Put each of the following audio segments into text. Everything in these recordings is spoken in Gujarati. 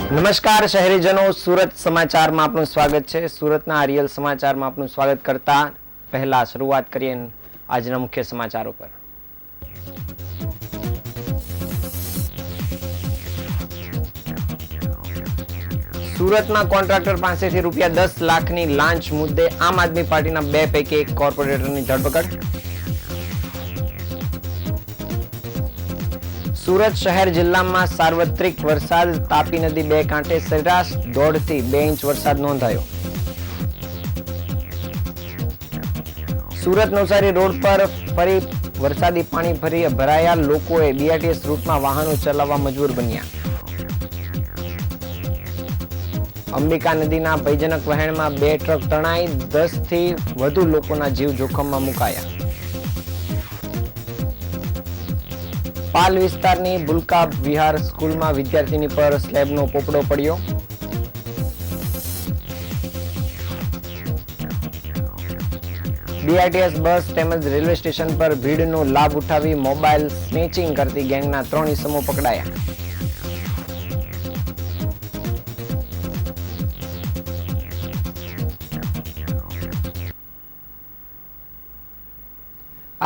નમસ્કાર શહેરીજનો, સુરત સમાચારમાં આપનું સ્વાગત છે। સુરતના રિયલ સમાચારમાં આપનું સ્વાગત કરતા પહેલા શરૂઆત કરીએ આજના મુખ્ય સમાચારો પર। સુરતમાં કોન્ટ્રાક્ટર પાસેથી ₹10 લાખની લાંચ મુદ્દે આમ આદમી પાર્ટીના 2 પૈકી 1 કોર્પોરેટરની ધરપકડ। સુરત શહેર જિલ્લામાં સાર્વત્રિક વરસાદ, તાપી નદી 2 કાંઠે સરેરાશ 1.5 થી 2 ઇંચ વરસાદ નોંધાયો। સુરત નવસારી રોડ પર ફરી વરસાદી પાણી ભરાયા, લોકોએ બીઆરટીએસ રૂટમાં વાહનો ચલાવવા મજબૂર બન્યા। અંબિકા નદીના ભયજનક વહેણમાં 2 ટ્રક તણાઈ, 10 થી વધુ લોકોના જીવ જોખમમાં મુકાયા। પાલ વિસ્તારની બુલકા વિહાર સ્કૂલમાં વિદ્યાર્થીની પર સ્લેબનો પોપડો પડ્યો। બીઆરટીએસ બસ તેમજ રેલવે સ્ટેશન પર ભીડનો લાભ ઉઠાવી મોબાઈલ સ્નેચિંગ કરતી ગેંગના 3 ઇસમો પકડાયા।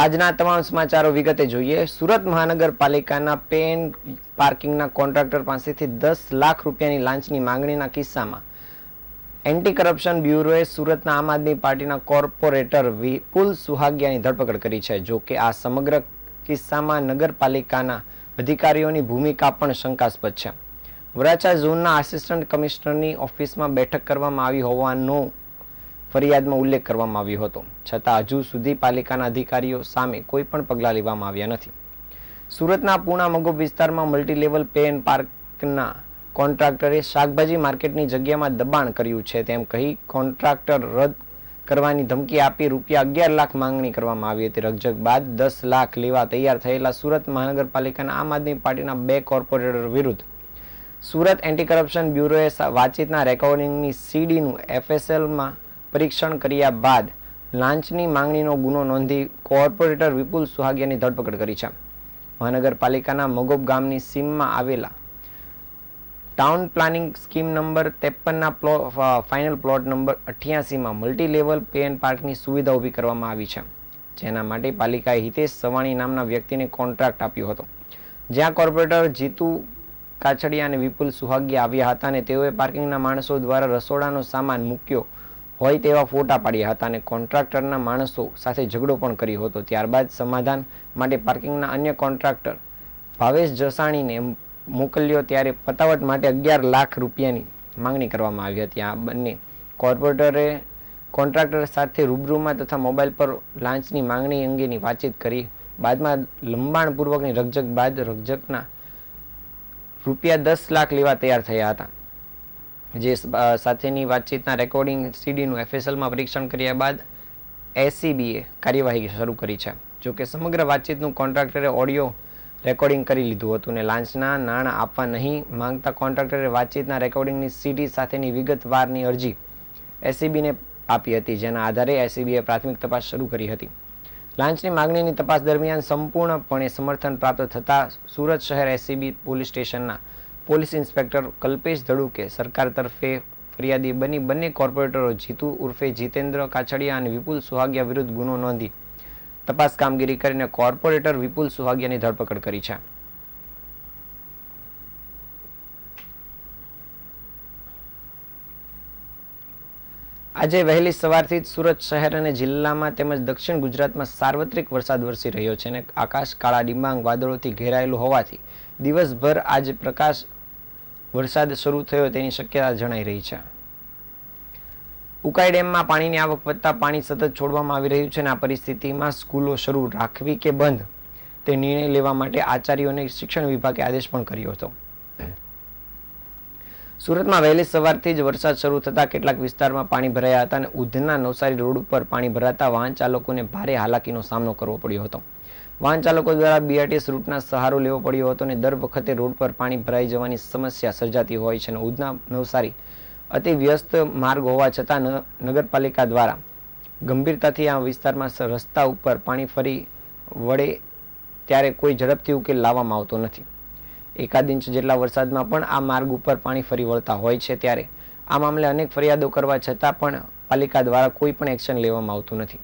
આજના તમામ સમાચારો વિગતે જોઈએ। સુરત મહાનગરપાલિકાના પે એન્ડ પાર્કિંગના કોન્ટ્રાક્ટર પાસેથી ₹10 લાખ લાંચની માંગણીના કિસ્સામાં એન્ટી કરપ્શન બ્યુરોએ સુરતના આમ આદમી પાર્ટીના કોર્પોરેટર વિપુલ સુહાગિયાની ધરપકડ કરી છે। જો કે આ સમગ્ર કિસ્સામાં નગરપાલિકાના અધિકારીઓની ભૂમિકા પણ શંકાસ્પદ છે। વરાછા ઝોનના આસિસ્ટન્ટ કમિશનરની ઓફિસમાં બેઠક કરવામાં આવી હોવાનો ફરિયાદમાં ઉલ્લેખ કરવામાં આવ્યો હતો, છતાં હજુ સુધી પાલિકાના અધિકારીઓ સામે કોઈ પણ પગલાં લેવામાં આવ્યા નથી। સુરતના પૂણા મગોબ વિસ્તારમાં મલ્ટીલેવલ પે એન્ડ પાર્કના કોન્ટ્રાક્ટરે શાકભાજી માર્કેટની જગ્યામાં દબાણ કર્યું છે તેમ કહી કોન્ટ્રાક્ટર રદ કરવાની ધમકી આપી ₹11 લાખ માંગણી કરવામાં આવી હતી। રકઝક બાદ 10 લાખ લેવા તૈયાર થયેલા સુરત મહાનગરપાલિકાના આમ આદમી પાર્ટીના 2 કોર્પોરેટર વિરુદ્ધ સુરત એન્ટી કરપ્શન બ્યુરોએ વાતચીતના રેકોર્ડિંગની સીડીનું એફએસએલમાં પરીક્ષણ કર્યા બાદ લાંચની માંગણીનો ગુનો નોંધી કોર્પોરેટર વિપુલ સુહાગિયાની ધરપકડ કરી છે। મહાનગરપાલિકાના મગોબ ગામની સીમમાં આવેલા ટાઉન પ્લાનિંગ સ્કીમ નંબર 53ના ફાઇનલ પ્લોટ નંબર 88માં મલ્ટીલેવલ પે એન્ડ પાર્કની સુવિધા ઊભી કરવામાં આવી છે, જેના માટે પાલિકાએ હિતેશ સવાણી નામના વ્યક્તિને કોન્ટ્રાક્ટ આપ્યો હતો, જ્યાં કોર્પોરેટર જીતુ કાછડિયા અને વિપુલ સુહાગિયા આવ્યા હતા અને તેઓએ પાર્કિંગના માણસો દ્વારા રસોડાનો સામાન મૂક્યો હોય તેવા ફોટા પાડ્યા હતા અને કોન્ટ્રાક્ટરના માણસો સાથે ઝઘડો પણ કર્યો હતો। ત્યારબાદ સમાધાન માટે પાર્કિંગના અન્ય કોન્ટ્રાક્ટર ભાવેશ જસાણીને મોકલ્યો, ત્યારે પતાવટ માટે ₹11 લાખ માંગણી કરવામાં આવી હતી। આ બંને કોર્પોરેટરે કોન્ટ્રાક્ટર સાથે રૂબરૂમાં તથા મોબાઈલ પર લાંચની માંગણી અંગેની વાતચીત કરી બાદમાં લંબાણપૂર્વકની રકઝક બાદ રકઝકના ₹10 લાખ લેવા તૈયાર થયા હતા, જે સાથેની વાતચીતના રેકોર્ડિંગ સીડીનું એફએસએલમાં પરીક્ષણ કર્યા બાદ એસીબીએ કાર્યવાહી શરૂ કરી છે। જોકે સમગ્ર વાતચીતનું કોન્ટ્રાક્ટરે ઓડિયો રેકોર્ડિંગ કરી લીધું હતું અને લાંચના નાણાં આપવા નહીં માંગતા કોન્ટ્રાક્ટરે વાતચીતના રેકોર્ડિંગની સીડી સાથેની વિગતવારની અરજી એસીબીને આપી હતી, જેના આધારે એસીબીએ પ્રાથમિક તપાસ શરૂ કરી હતી। લાંચની માંગણીની તપાસ દરમિયાન સંપૂર્ણપણે સમર્થન પ્રાપ્ત થતાં સુરત શહેર એસીબી પોલીસ સ્ટેશનના પોલીસ ઇન્સ્પેક્ટર કલ્પેશ ધડુકે સરકાર તરફે ફરિયાદી બની બંને કોર્પોરેટરો જીતુ ઉર્ફે જીતેન્દ્ર કાછડિયા અને વિપુલ સુહાગિયા વિરુદ્ધ ગુનો નોંધી તપાસ કામગીરી કરીને કોર્પોરેટર વિપુલ સુહાગિયાની ધરપકડ કરી છે। આજે વહેલી સવારથી જ સુરત શહેર અને જિલ્લામાં તેમજ દક્ષિણ ગુજરાતમાં સાર્વત્રિક વરસાદ વરસી રહ્યો છે અને આકાશ કાળા ડિબાંગ વાદળોથી ઘેરાયેલું હોવાથી દિવસભર આજે પ્રકાશ વરસાદ શરૂ થયો તેની શક્યતા જણાઈ રહી છે। ઉકાઈ ડેમમાં પાણીની આવક વધતા પાણી સતત છોડવામાં આવી રહ્યું છે અને આ પરિસ્થિતિમાં સ્કૂલો શરૂ રાખવી કે બંધ તે નિર્ણય લેવા માટે આચાર્યોને શિક્ષણ વિભાગે આદેશ પણ કર્યો હતો। સુરતમાં વહેલી સવારથી જ વરસાદ શરૂ થતાં કેટલાક વિસ્તારમાં પાણી ભરાયા હતા અને ઉધના નવસારી રોડ ઉપર પાણી ભરાતા વાહન ચાલકોને ભારે હાલાકીનો સામનો કરવો પડ્યો હતો। વાહન ચાલકો દ્વારા બીઆરટીએસ રૂટના સહારો લેવો પડ્યો હતો અને દર વખતે રોડ પર પાણી ભરાઈ જવાની સમસ્યા સર્જાતી હોય છે અને ઉધના નવસારી અતિ વ્યસ્ત માર્ગ હોવા છતાં નગરપાલિકા દ્વારા ગંભીરતાથી આ વિસ્તારમાં રસ્તા ઉપર પાણી ફરી વળે ત્યારે કોઈ ઝડપથી ઉકેલ લાવવામાં આવતો નથી। 1 ઇંચ જેટલા વરસાદમાં પણ આ માર્ગ ઉપર પાણી ફરી વળતા હોય છે, ત્યારે આ મામલે અનેક ફરિયાદો કરવા છતાં પણ પાલિકા દ્વારા કોઈ પણ એક્શન લેવામાં આવતું નથી.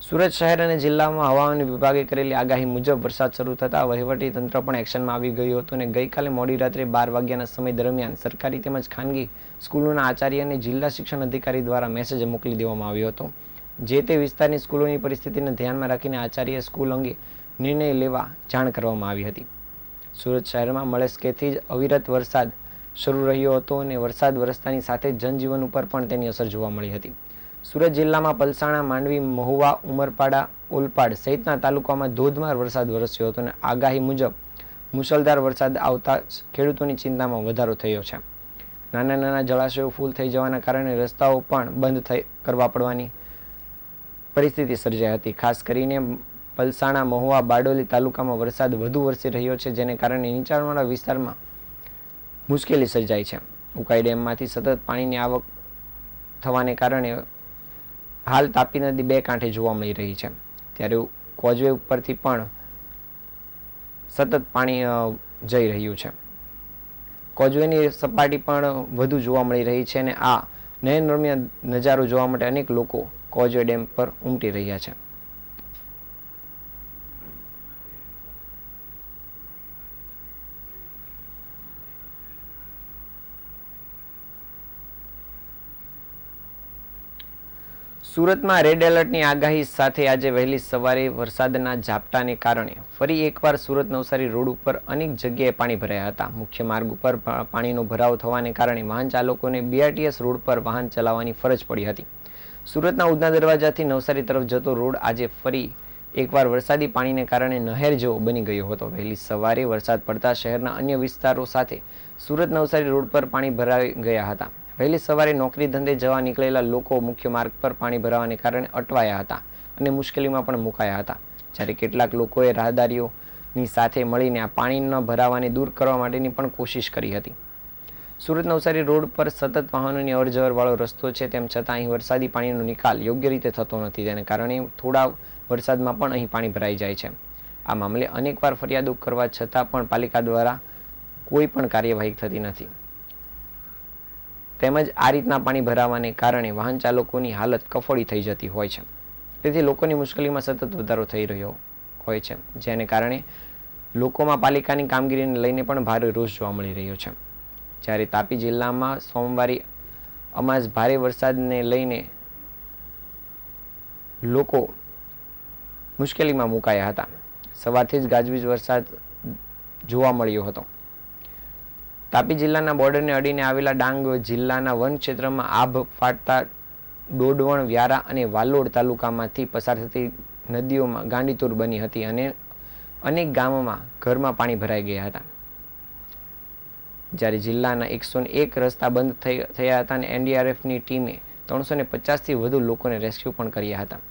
સુરત શહેર અને જિલ્લામાં હવામાન વિભાગે કરેલી આગાહી મુજબ વરસાદ શરૂ થતાં વહીવટી તંત્ર પણ એક્શનમાં આવી ગયું હતું અને ગઈકાલે મોડી રાત્રે 12 વાગ્યાના સમય દરમિયાન સરકારી તેમજ ખાનગી સ્કૂલોના આચાર્ય અને જિલ્લા શિક્ષણ અધિકારી દ્વારા મેસેજ મોકલી દેવામાં આવ્યો હતો. જે તે વિસ્તારની સ્કૂલોની પરિસ્થિતિને ધ્યાનમાં રાખીને આચાર્ય સ્કૂલ અંગે નિર્ણય લેવા જાણ કરવામાં આવી હતી. સુરત શહેરમાં મળસ્કેથી જ અવિરત વરસાદ શરૂ રહ્યો હતો અને વરસાદ વરસતાની સાથે જનજીવન ઉપર પણ તેની અસર જોવા મળી હતી. સુરત જિલ્લામાં પલસાણા, માંડવી, મહુવા, ઉમરપાડા, ઓલપાડ સહિતના તાલુકામાં ધોધમાર વરસાદ વરસ્યો હતો અને આગાહી મુજબ મુશળધાર વરસાદ આવતા ખેડૂતોની ચિંતામાં વધારો થયો છે. નાના નાના જળાશયો ફૂલ થઈ જવાના કારણે રસ્તાઓ પણ બંધ કરવા પડવાની પરિસ્થિતિ સર્જાઈ હતી. ખાસ કરીને પલસાણા, મહુવા, બારડોલી તાલુકામાં વરસાદ વધુ વરસી રહ્યો છે, જેને કારણે નીચાણવાળા વિસ્તારમાં મુશ્કેલી સર્જાઈ છે. ઉકાઈ ડેમમાંથી સતત પાણીની આવક થવાને કારણે હાલ તાપી નદી 2 કાંઠે જોવા મળી રહી છે, ત્યારે કોઝવે ઉપરથી પણ સતત પાણી જઈ રહ્યું છે. કોઝવેની સપાટી પણ વધુ જોવા મળી રહી છે અને આ નયનરમ્ય નજારો જોવા માટે અનેક લોકો કોઝવે ડેમ પર ઉમટી રહ્યા છે. સુરતમાં રેડ એલર્ટની આગાહી સાથે આજે વહેલી સવારે વરસાદના ઝાપટાને કારણે ફરી એકવાર સુરત નવસારી રોડ ઉપર અનેક જગ્યાએ પાણી ભરાયા હતા. મુખ્ય માર્ગ ઉપર પાણીનો ભરાવ થવાને કારણે વાહન ચાલકોને BRTS રોડ પર વાહન ચલાવવાની ફરજ પડી હતી. સુરતના ઉધના દરવાજાથી નવસારી તરફ જતો રોડ આજે ફરી એકવાર વરસાદી પાણીને કારણે નહેર જેવો બની ગયો હતો. વહેલી સવારે વરસાદ પડતા શહેરના અન્ય વિસ્તારો સાથે સુરત નવસારી રોડ પર પાણી ભરાઈ ગયા હતા. વહેલી સવારે નોકરી ધંધે જવા નીકળેલા લોકો મુખ્ય માર્ગ પર પાણી ભરાવાને કારણે અટવાયા હતા અને મુશ્કેલીમાં પણ મુકાયા હતા, જ્યારે કેટલાક લોકોએ રાહદારીઓની સાથે મળીને આ પાણી ન ભરાવાને દૂર કરવા માટેની પણ કોશિશ કરી હતી. સુરત નવસારી રોડ પર સતત વાહનોની અવરજવર વાળો રસ્તો છે, તેમ છતાં અહીં વરસાદી પાણીનો નિકાલ યોગ્ય રીતે થતો નથી, તેને કારણે થોડા વરસાદમાં પણ અહીં પાણી ભરાઈ જાય છે. આ મામલે અનેકવાર ફરિયાદો કરવા છતાં પણ પાલિકા દ્વારા કોઈ પણ કાર્યવાહી થતી નથી, તેમજ આ રીતના પાણી ભરાવાને કારણે વાહન ચાલકોની હાલત કફોડી થઈ જતી હોય છે. તેથી લોકોની મુશ્કેલીમાં સતત વધારો થઈ રહ્યો હોય છે, જેને કારણે લોકોમાં પાલિકાની કામગીરીને લઈને પણ ભારે રોષ જોવા મળી રહ્યો છે. જ્યારે તાપી જિલ્લામાં સોમવારે અમાસ ભારે વરસાદને લઈને લોકો મુશ્કેલીમાં મુકાયા હતા. સવારથી જ ગાજવીજ વરસાદ જોવા મળ્યો હતો. તાપી જિલ્લાના બોર્ડરને અડીને આવેલા ડાંગ જિલ્લાના વન ક્ષેત્રમાં આભ ફાટતા ડોડવણ, વ્યારા અને વાલોડ તાલુકામાંથી પસાર થતી નદીઓમાં ગાંડીતુર બની હતી અને અનેક ગામોમાં ઘરમાં પાણી ભરાઈ ગયા હતા. જ્યારે જિલ્લાના 101 રસ્તા બંધ થયા હતા અને NDRFની ટીમે 350થી વધુ લોકોને રેસ્ક્યુ પણ કર્યા હતા.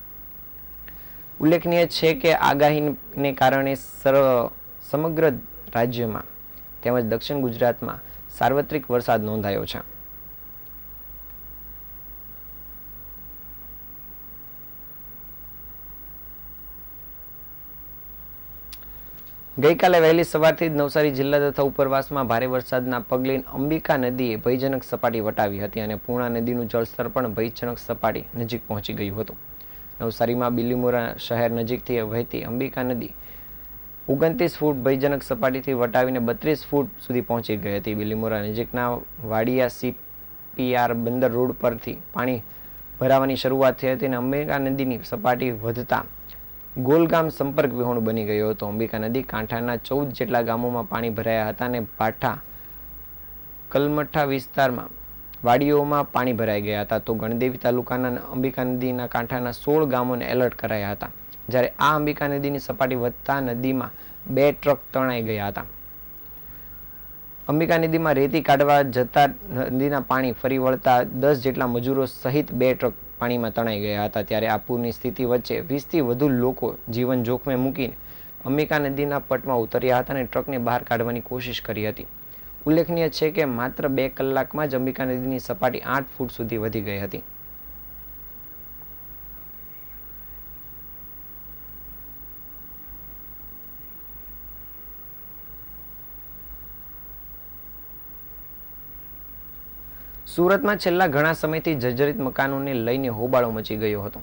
ઉલ્લેખનીય છે કે આગાહીને કારણે સમગ્ર રાજ્યમાં તેમજ દક્ષિણ ગુજરાતમાં સાર્વત્રિક વરસાદ નોંધાયો છે. ગઈકાલે વહેલી સવારથી જ નવસારી જિલ્લા તથા ઉપરવાસમાં ભારે વરસાદના પગલે અંબિકા નદીએ ભયજનક સપાટી વટાવી હતી અને પૂર્ણા નદીનું જળસ્તર પણ ભયજનક સપાટી નજીક પહોંચી ગયું હતું. નવસારીમાં બિલીમોરા શહેર નજીકથી વહેતી અંબિકા નદી 29 ફૂટ ભયજનક સપાટીથી વટાવીને 32 ફૂટ સુધી પહોંચી ગઈ હતી. બિલીમોરા નજીકના વાડિયા CPR બંદર રોડ પરથી પાણી ભરાવાની શરૂઆત થઈ હતી અને અંબિકા નદીની સપાટી વધતા ગોલગામ સંપર્ક વિહોણું બની ગયો હતો. અંબિકા નદી કાંઠાના 14 જેટલા ગામોમાં પાણી ભરાયા હતા અને ભાઠા, કલમઠા વિસ્તારમાં વાડીઓમાં પાણી ભરાઈ ગયા હતા. તો ગણદેવી તાલુકાના અંબિકા નદીના કાંઠાના 16 ગામોને એલર્ટ કરાયા હતા. જ્યારે આ અંબિકા નદીની સપાટી વધતા નદીમાં 2 ટ્રક તણાઈ ગયા હતા. અંબિકા નદીમાં રેતી કાઢવા જતા નદીના પાણી ફરી વળતા 10 જેટલા મજૂરો સહિત 2 ટ્રક પાણીમાં તણાઈ ગયા હતા. ત્યારે આ પૂરની સ્થિતિ વચ્ચે 20થી વધુ લોકો જીવન જોખમે મૂકીને અંબિકા નદીના પટમાં ઉતર્યા હતા અને ટ્રકને બહાર કાઢવાની કોશિશ કરી હતી. ઉલ્લેખનીય છે કે માત્ર 2 કલાકમાં જ અંબિકા નદીની સપાટી 8 ફૂટ સુધી વધી ગઈ હતી. સુરતમાં છેલ્લા ઘણા સમયથી જર્જરિત મકાનોને લઈને હોબાળો મચી ગયો હતો.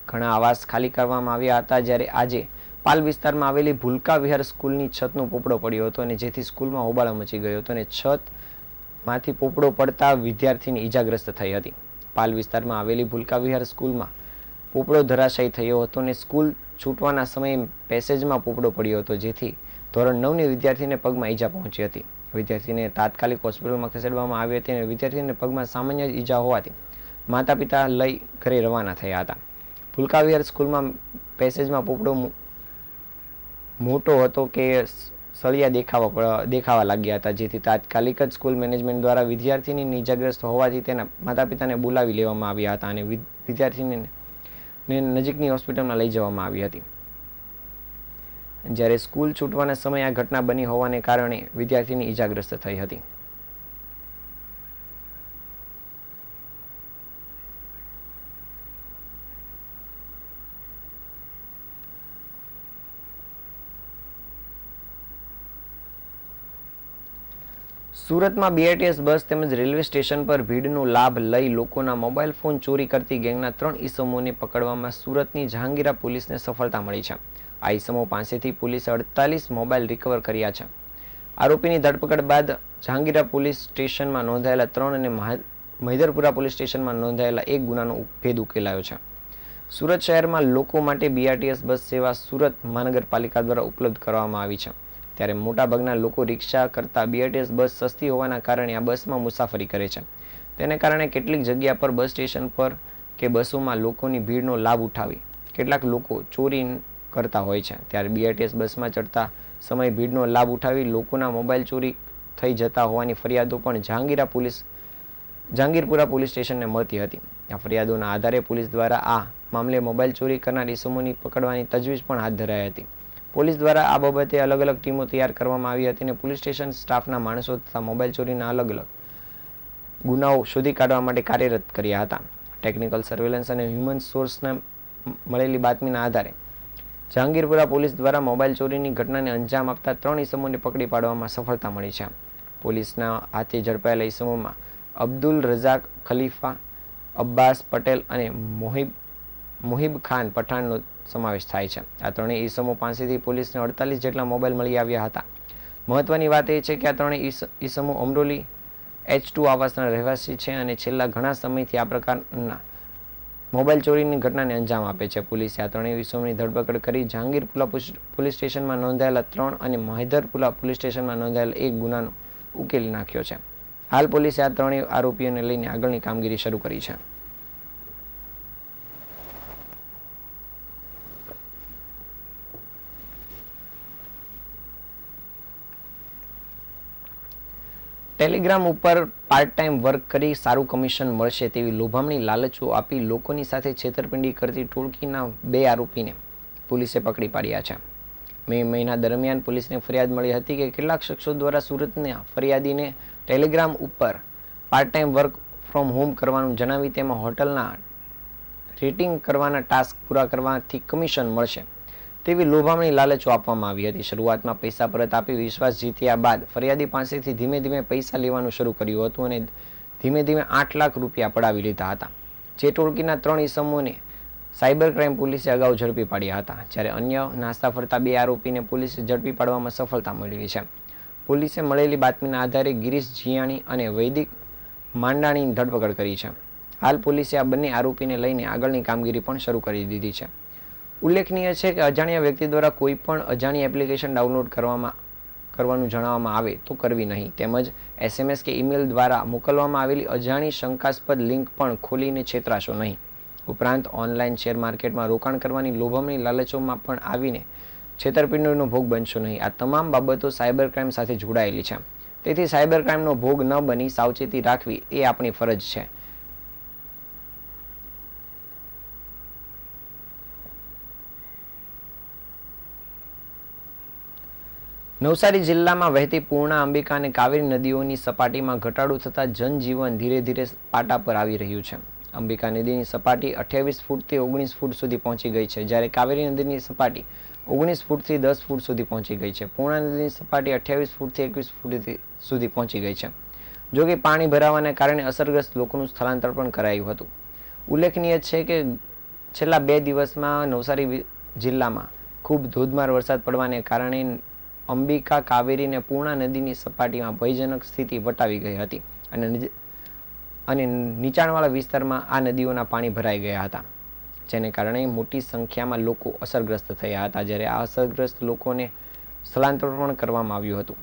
ઘણા આવાસ ખાલી કરવામાં આવ્યા હતા, જ્યારે આજે પાલ વિસ્તારમાં આવેલી ભૂલકા વિહાર સ્કૂલની છતનો પોપડો પડ્યો હતો અને જેથી સ્કૂલમાં હોબાળો મચી ગયો હતો અને છતમાંથી પોપડો પડતા વિદ્યાર્થીની ઈજાગ્રસ્ત થઈ હતી. પાલ વિસ્તારમાં આવેલી ભૂલકા વિહાર સ્કૂલમાં પોપડો ધરાશાયી થયો હતો અને સ્કૂલ છૂટવાના સમયે પેસેજમાં પોપડો પડ્યો હતો, જેથી ધોરણ 9ની વિદ્યાર્થીને પગમાં ઈજા પહોંચી હતી. વિદ્યાર્થીને તાત્કાલિક હોસ્પિટલમાં ખસેડવામાં આવી હતી અને વિદ્યાર્થીને પગમાં સામાન્ય ઈજા હોવાથી માતા પિતા લઈ ઘરે રવાના થયા હતા. ભૂલકા વિહાર સ્કૂલમાં પેસેજમાં પોપડો મોટો હતો કે સળિયા દેખાવા લાગ્યા હતા, જેથી તાત્કાલિક જ સ્કૂલ મેનેજમેન્ટ દ્વારા વિદ્યાર્થીની ઈજાગ્રસ્ત હોવાથી તેના માતા પિતાને બોલાવી લેવામાં આવ્યા હતા અને વિદ્યાર્થીને નજીકની હોસ્પિટલમાં લઈ જવામાં આવી હતી. જ્યારે સ્કૂલ છૂટવાના સમયે આ ઘટના બની હોવાને કારણે વિદ્યાર્થીની ઈજાગ્રસ્ત થઈ હતી. સુરતમાં બીઆરટીએસ બસ તેમજ રેલવે સ્ટેશન પર ભીડનો લાભ લઈ લોકોના મોબાઈલ ફોન ચોરી કરતી ગેંગના 3 ઈસમોને પકડવામાં સુરતની જહાંગીરા પોલીસને સફળતા મળી છે. આ ઈસમો પાસેથી પોલીસે 48 મોબાઈલ રિકવર કર્યા છે. આરોપીની ધરપકડ બાદ જહાંગીરા પોલીસ સ્ટેશનમાં નોંધાયેલા 3 અને મહિધરપુરા પોલીસ સ્ટેશનમાં નોંધાયેલા 1 ગુનાનો ભેદ ઉકેલાયો છે. સુરત શહેરમાં લોકો માટે બીઆરટીએસ બસ સેવા સુરત મહાનગરપાલિકા દ્વારા ઉપલબ્ધ કરવામાં આવી છે. ત્યારે મોટાભાગના લોકો રિક્ષા કરતાં બીઆરટીએસ બસ સસ્તી હોવાના કારણે આ બસમાં મુસાફરી કરે છે. તેને કારણે કેટલીક જગ્યા પર બસ સ્ટેશન પર કે બસોમાં લોકોની ભીડનો લાભ ઉઠાવી કેટલાક લોકો ચોરી કરતા હોય છે. ત્યારે બીઆરટીએસ બસમાં ચડતા સમયે ભીડનો લાભ ઉઠાવી લોકોના મોબાઈલ ચોરી થઈ જતા હોવાની ફરિયાદો પણ જહાંગીરપુરા પોલીસ સ્ટેશનને મળતી હતી. આ ફરિયાદોના આધારે પોલીસ દ્વારા આ મામલે મોબાઈલ ચોરી કરનાર ઇસમોની પકડવાની તજવીજ પણ હાથ ધરાઈ હતી. પોલીસ દ્વારા આ બાબતે અલગ અલગ ટીમો તૈયાર કરવામાં આવી હતી અને પોલીસ સ્ટેશન સ્ટાફના માણસો તથા મોબાઈલ ચોરીના અલગ અલગ ગુનાઓ શોધી કાઢવા માટે કાર્યરત કર્યા હતા. ટેકનિકલ સર્વેલન્સ અને હ્યુમન સોર્સને મળેલી બાતમીના આધારે જહાંગીરપુરા પોલીસ દ્વારા મોબાઈલ ચોરીની ઘટનાને અંજામ આપતા 3 ઈસમોને પકડી પાડવામાં સફળતા મળી છે. પોલીસના હાથે ઝડપાયેલા ઈસમોમાં અબ્દુલ રઝાક ખલીફા, અબ્બાસ પટેલ અને મોહિબ ખાન પઠાણનો સમાવેશ થાય છે. આ 3 ઈસમો પાસેથી પોલીસને 48 જેટલા મોબાઈલ મળી આવ્યા હતા. મહત્વની વાત એ છે કે આ 3 ઈસમો અમરોલી H2 આવાસના રહેવાસી છે અને છેલ્લા ઘણા સમયથી આ પ્રકારના મોબાઈલ ચોરીની ઘટનાને અંજામ આપે છે. પોલીસે આ 3 ઈસમોની ધરપકડ કરી જહાંગીરપુરા પોલીસ સ્ટેશનમાં નોંધાયેલા 3 અને મહિધરપુરા પોલીસ સ્ટેશનમાં નોંધાયેલા 1 ગુનાનો ઉકેલી નાખ્યો છે. હાલ પોલીસે આ 3 આરોપીઓને લઈને આગળની કામગીરી શરૂ કરી છે. ટેલિગ્રામ ઉપર પાર્ટ ટાઈમ વર્ક કરી સારું કમિશન મળશે તેવી લોભામણી લાલચો આપી લોકોની સાથે છેતરપિંડી કરતી ટોળકીના 2 આરોપીને પોલીસે પકડી પાડ્યા છે. મે મહિના દરમિયાન પોલીસને ફરિયાદ મળી હતી કે કેટલાક શખ્સો દ્વારા સુરતના ફરિયાદીને ટેલિગ્રામ ઉપર part time work from home કરવાનું જણાવી તેમાં હોટલના રેટિંગ કરવાના ટાસ્ક પૂરા કરવાથી કમિશન મળશે તેવી લોભામણી લાલચો આપવામાં આવી હતી. શરૂઆતમાં પૈસા પરત આપી વિશ્વાસ જીત્યા બાદ ફરિયાદી પાસેથી ધીમે ધીમે પૈસા લેવાનું શરૂ કર્યું હતું અને ધીમે ધીમે 8 લાખ રૂપિયા પડાવી લીધા હતા. જે ટોળકીના 3 ઈસમોને સાયબર ક્રાઇમ પોલીસે અગાઉ ઝડપી પાડ્યા હતા, જ્યારે અન્ય નાસ્તા ફરતા 2 આરોપીને પોલીસે ઝડપી પાડવામાં સફળતા મેળવી છે. પોલીસે મળેલી બાતમીના આધારે ગિરીશ જીયાણી અને વૈદિક માંડાણીની ધરપકડ કરી છે. હાલ પોલીસે આ બંને આરોપીને લઈને આગળની કામગીરી પણ શરૂ કરી દીધી છે. ઉલ્લેખનીય છે કે અજાણ્યા વ્યક્તિ દ્વારા કોઈ પણ અજાણી એપ્લિકેશન ડાઉનલોડ કરવાનું જણાવવામાં આવે તો કરવી નહીં, તેમજ SMS કે ઈમેલ દ્વારા મોકલવામાં આવેલી અજાણી શંકાસ્પદ લિંક પણ ખોલીને છેતરાશો નહીં. ઉપરાંત ઓનલાઈન શેર માર્કેટમાં રોકાણ કરવાની લોભામણી લાલચોમાં પણ આવીને છેતરપિંડીનો ભોગ બનશો નહીં. આ તમામ બાબતો સાયબર ક્રાઇમ સાથે જોડાયેલી છે, તેથી સાયબર ક્રાઇમનો ભોગ ન બની સાવચેતી રાખવી એ આપણી ફરજ છે. નવસારી જિલ્લામાં વહેતી પૂર્ણા, અંબિકા અને કાવેરી નદીઓની સપાટીમાં ઘટાડો થતાં જનજીવન ધીરે ધીરે પાટા પર આવી રહ્યું છે. અંબિકા નદીની સપાટી 28 ફૂટથી 19 ફૂટ સુધી પહોંચી ગઈ છે, જ્યારે કાવેરી નદીની સપાટી 19 ફૂટથી 10 ફૂટ સુધી પહોંચી ગઈ છે. પૂર્ણા નદીની સપાટી 28 ફૂટથી 21 ફૂટ સુધી પહોંચી ગઈ છે. જો કે પાણી ભરાવાને કારણે અસરગ્રસ્ત લોકોનું સ્થળાંતર પણ કરાયું હતું. ઉલ્લેખનીય છે કે છેલ્લા 2 દિવસમાં નવસારી જિલ્લામાં ખૂબ ધોધમાર વરસાદ પડવાને કારણે અંબિકા, કાવેરી અને પૂર્ણા નદીની સપાટીમાં ભયજનક સ્થિતિ વટાવી ગઈ હતી અને નીચાણવાળા વિસ્તારમાં આ નદીઓના પાણી ભરાઈ ગયા હતા, જેને કારણે મોટી સંખ્યામાં લોકો અસરગ્રસ્ત થયા હતા. જ્યારે આ અસરગ્રસ્ત લોકોને સ્થળાંતર પણ કરવામાં આવ્યું હતું.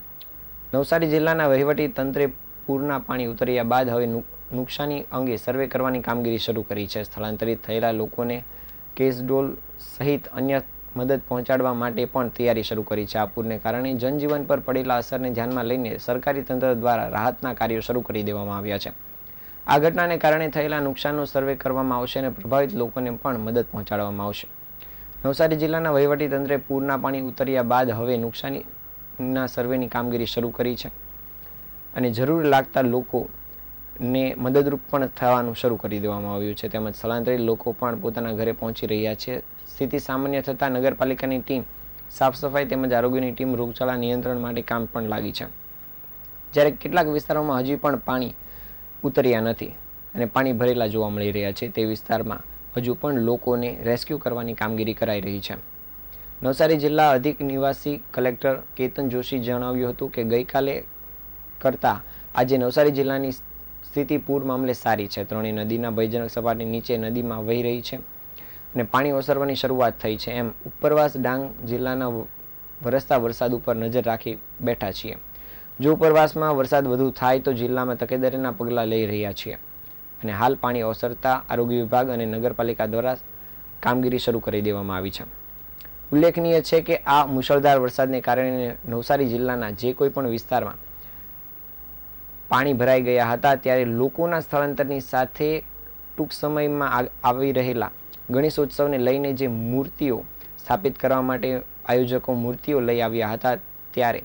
નવસારી જિલ્લાના વહીવટી તંત્રે પૂરના પાણી ઉતર્યા બાદ હવે નુકસાની અંગે સર્વે કરવાની કામગીરી શરૂ કરી છે. સ્થળાંતરિત થયેલા લોકોને કેસડોલ સહિત અન્ય મદદ પહોંચાડવા માટે પણ તૈયારી શરૂ કરી છે. આ પૂરને કારણે જનજીવન પર પડેલા અસરને ધ્યાનમાં લઈને સરકારી તંત્ર દ્વારા રાહતના કાર્યો શરૂ કરી દેવામાં આવ્યા છે. આ ઘટનાને કારણે થયેલા નુકસાનનો સર્વે કરવામાં આવશે અને પ્રભાવિત લોકોને પણ મદદ પહોંચાડવામાં આવશે. નવસારી જિલ્લાના વહીવટી તંત્રે પૂરના પાણી ઉતર્યા બાદ હવે નુકસાનીના સર્વેની કામગીરી શરૂ કરી છે અને જરૂર લાગતા લોકોને મદદરૂપ પણ થવાનું શરૂ કરી દેવામાં આવ્યું છે. તેમજ સ્થળાંતરિત લોકો પણ પોતાના ઘરે પહોંચી રહ્યા છે. સ્થિતિ સામાન્ય થતાં નગરપાલિકાની ટીમ સાફ સફાઈ તેમજ આરોગ્યની ટીમ રોગચાળા નિયંત્રણ માટે કામ પણ લાગી છે. જ્યારે કેટલાક વિસ્તારોમાં હજી પણ પાણી ઉતર્યા નથી અને પાણી ભરેલા જોવા મળી રહ્યા છે, તે વિસ્તારમાં હજુ પણ લોકોને રેસ્ક્યુ કરવાની કામગીરી કરાઈ રહી છે. નવસારી જિલ્લા અધિક નિવાસી કલેક્ટર કેતન જોશી જણાવ્યું હતું કે ગઈકાલે કરતાં આજે નવસારી જિલ્લાની સ્થિતિ પૂર મામલે સારી છે. ત્રણેય નદીના ભયજનક સપાટી નીચે નદીમાં વહી રહી છે અને પાણી ઓસરવાની શરૂઆત થઈ છે. એમ ઉપરવાસ ડાંગ જિલ્લાના વરસતા વરસાદ ઉપર નજર રાખી બેઠા છીએ. જો ઉપરવાસમાં વરસાદ વધુ થાય તો જિલ્લામાં તકેદારીના પગલાં લઈ રહ્યા છીએ અને હાલ પાણી ઓસરતા આરોગ્ય વિભાગ અને નગરપાલિકા દ્વારા કામગીરી શરૂ કરી દેવામાં આવી છે. ઉલ્લેખનીય છે કે આ મુશળધાર વરસાદને કારણે નવસારી જિલ્લાના જે કોઈ પણ વિસ્તારમાં પાણી ભરાઈ ગયા હતા ત્યારે લોકોના સ્થળાંતરની સાથે ટૂંક સમયમાં આવી રહેલા ગણેશોત્સવને લઈને જે મૂર્તિઓ સ્થાપિત કરવા માટે આયોજકો મૂર્તિઓ લઈ આવ્યા હતા ત્યારે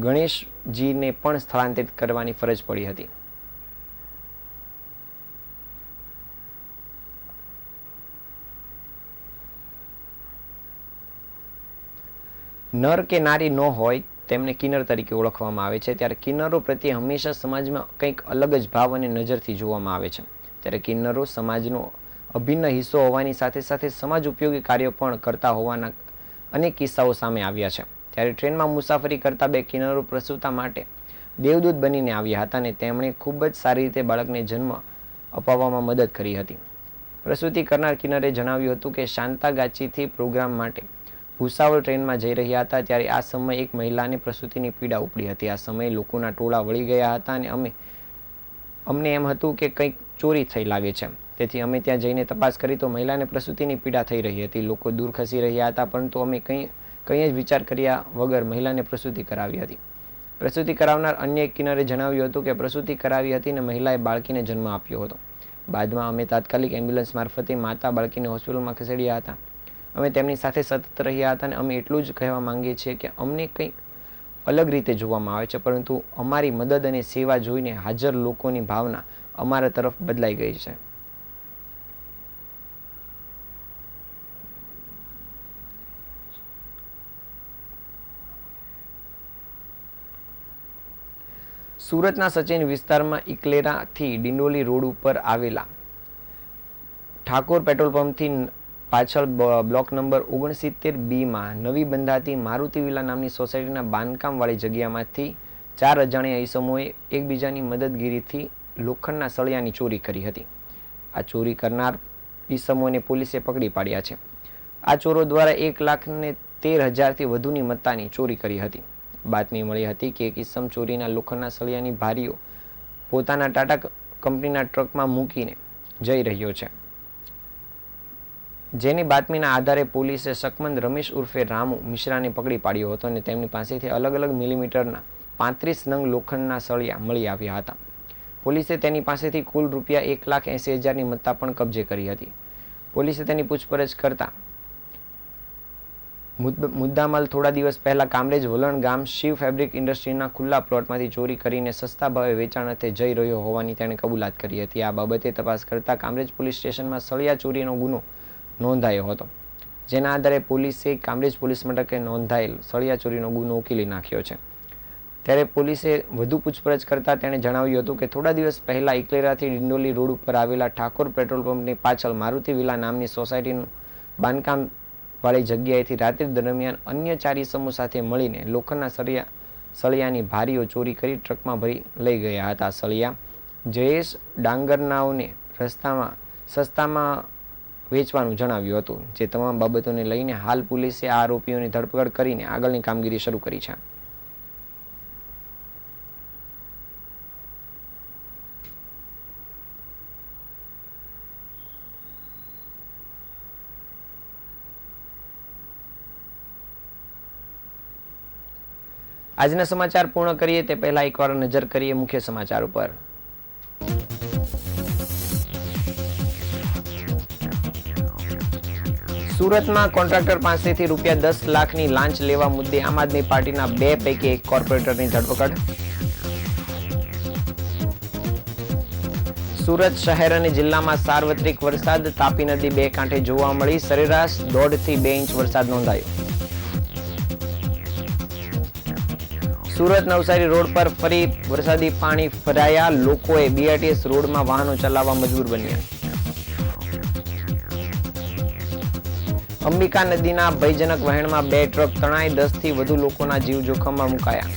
ગણેશજીને પણ સ્થળાંતરિત કરવાની ફરજ પડી હતી. નર કે નારી ન હોય તેમને કિન્નર તરીકે ઓળખવામાં આવે છે. ત્યારે કિન્નરો પ્રત્યે હંમેશા સમાજમાં કંઈક અલગ જ ભાવ અને નજરથી જોવામાં આવે છે. ત્યારે કિન્નરો સમાજનો અભિન્ન હિસ્સો હોવાની સાથે સાથે સમાજ ઉપયોગી કાર્યો પણ કરતા હોવાના અનેક કિસ્સાઓ સામે આવ્યા છે. ત્યારે ટ્રેનમાં મુસાફરી કરતા 2 કિન્નરો પ્રસૂતા માટે દેવદૂત બનીને આવ્યા હતા અને તેમણે ખૂબ જ સારી રીતે બાળકને જન્મ અપાવવામાં મદદ કરી હતી. પ્રસૂતિ કરનાર કિન્નરે જણાવ્યું હતું કે શાંતાગાચીથી પ્રોગ્રામ માટે ભૂસાવળ ટ્રેનમાં જઈ રહ્યા હતા ત્યારે આ સમયે એક મહિલાને પ્રસૂતિની પીડા ઉપડી હતી. આ સમયે લોકોના ટોળા વળી ગયા હતા અને અમને એમ હતું કે કંઈક ચોરી થઈ લાગે છે. તેથી અમે ત્યાં જઈને તપાસ કરી તો મહિલાને પ્રસૂતિની પીડા થઈ રહી હતી. લોકો દૂર ખસી રહ્યા હતા પરંતુ અમે કંઈ જ વિચાર કર્યા વગર મહિલાને પ્રસૂતિ કરાવી હતી. પ્રસૂતિ કરાવનાર અન્ય એક કિન્નરે જણાવ્યું હતું કે પ્રસૂતિ કરાવી હતી અને મહિલાએ બાળકીને જન્મ આપ્યો હતો. બાદમાં અમે તાત્કાલિક એમ્બ્યુલન્સ મારફતે માતા બાળકીને હોસ્પિટલમાં ખસેડ્યા હતા. અમે તેમની સાથે સતત રહ્યા હતા અને અમે એટલું જ કહેવા માંગીએ છીએ કે અમને કંઈક અલગ રીતે જોવામાં આવે છે, પરંતુ અમારી મદદ અને સેવા જોઈને હાજર લોકોની ભાવના અમારા તરફ બદલાઈ ગઈ છે. સુરતના સચિન વિસ્તારમાં ઇકલેરાથી ડિંડોલી રોડ ઉપર આવેલા ઠાકોર પેટ્રોલ પંપથી પાછળ બ્લોક નંબર 69B નવી બંધાતી મારુતિ વિલા નામની સોસાયટીના બાંધકામવાળી જગ્યામાંથી 4 અજાણ્યા ઈસમોએ એકબીજાની મદદગીરીથી લોખંડના સળિયાની ચોરી કરી હતી. આ ચોરી કરનાર ઈસમોને પોલીસે પકડી પાડ્યા છે. આ ચોરો દ્વારા 1,13,000થી વધુની મત્તાની ચોરી કરી હતી. બાતમી મળી હતી કે એક ઈસમ ચોરીના લોખંડના સળિયાની ભારીઓ પોતાના ટાટા કંપનીના ટ્રકમાં મૂકીને જઈ રહ્યો છે. જેની બાતમીના આધારે પોલીસે શકમંદ રમેશ ઉર્ફે રામુ મિશ્રાને પકડી પાડ્યો હતો અને તેમની પાસેથી અલગ અલગ મિલીમીટરના 35 નંગ લોખંડના સળિયા મળી આવ્યા હતા. પોલીસે તેની પાસેથી કુલ ₹1,80,000ની મત્તા પણ કબજે કરી હતી. પોલીસે તેની પૂછપરછ કરતા મુદ્દામાલ થોડા દિવસ પહેલા કામરેજ વલણ ગામ શિવ ફેબ્રિક ઇન્ડસ્ટ્રીના ખુલ્લા પ્લોટમાંથી ચોરી કરીને સસ્તા ભાવે વેચાણ અર્થે જઈ રહ્યો હોવાની તેણે કબૂલાત કરી હતી. આ બાબતે તપાસ કરતા કામરેજ પોલીસ સ્ટેશનમાં સળિયા ચોરીનો ગુનો નોંધાયો હતો, જેના આધારે પોલીસે કામરેજ પોલીસ મથકે નોંધાયેલ સળિયા ચોરીનો ગુનો ઉકેલી નાખ્યો છે. ત્યારે પોલીસે વધુ પૂછપરછ કરતા તેણે જણાવ્યું હતું કે થોડા દિવસ પહેલા ઇકલેરાથી ડિંડોલી રોડ ઉપર આવેલા ઠાકોર પેટ્રોલ પંપની પાછળ મારુતિ વિલા નામની સોસાયટીનું બાંધકામ વાળી જગ્યાએથી રાત્રિ દરમિયાન અન્ય 4 ઇસમો સાથે મળીને લોખંડના સળિયાની ભારીઓ ચોરી કરી ટ્રકમાં ભરી લઈ ગયા હતા. સળિયા જયેશ ડાંગરનાઓને રસ્તામાં સસ્તામાં વેચવાનું જણાવ્યું હતું. જે તમામ બાબતોને લઈને હાલ પોલીસે આ આરોપીઓની ધરપકડ કરીને આગળની કામગીરી શરૂ કરી છે. આજના સમાચાર પૂર્ણ કરીએ તે પહેલા એકવાર નજર કરીએ મુખ્ય સમાચાર ઉપર. સુરતમાં કોન્ટ્રાક્ટર પાસેથી રૂપિયા 10 લાખની લાંચ લેવા મુદ્દે આમ આદમી પાર્ટીના 2 પૈકી 1 કોર્પોરેટરની ધરપકડ. સુરત શહેર અને જિલ્લામાં સાર્વત્રિક વરસાદ. તાપી નદી 2 કાંઠે જોવા મળી. સરેરાશ 1.5 થી 2 ઇંચ વરસાદ નોંધાયો. સુરત નવસારી રોડ પર ફરી વરસાદી પાણી ભરાયા. લોકોએ બીઆરટીએસ રોડમાં વાહનો ચલાવવા મજબૂર બન્યા. અંબિકા નદીના ભયજનક વહેણમાં 2 ટ્રક તણાઈ. 10 થી વધુ લોકોના જીવ જોખમમાં મુકાયા.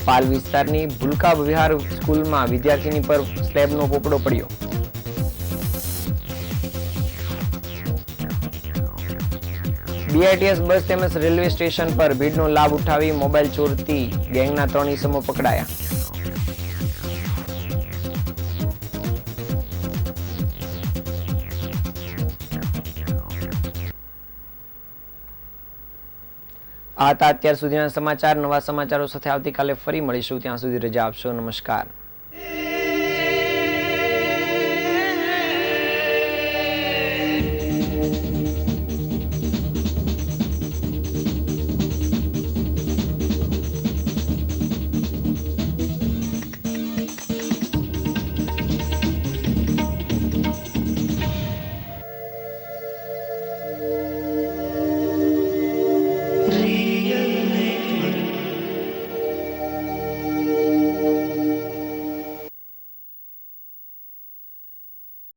પાલ વિસ્તારની ભૂલકા વિહાર સ્કૂલમાં વિદ્યાર્થીની પર સ્લેબનો પોપડો પડ્યો. બીઆરટીએસ બસ તેમજ રેલવે સ્ટેશન પર ભીડનો લાભ ઉઠાવી મોબાઈલ ચોરતી ગેંગના 3 ઇસમો પકડાયા. આ હતા અત્યાર સુધીના સમાચાર. નવા સમાચારો સાથે આવતીકાલે ફરી મળીશું. ત્યાં સુધી રજા આપશો. નમસ્કાર.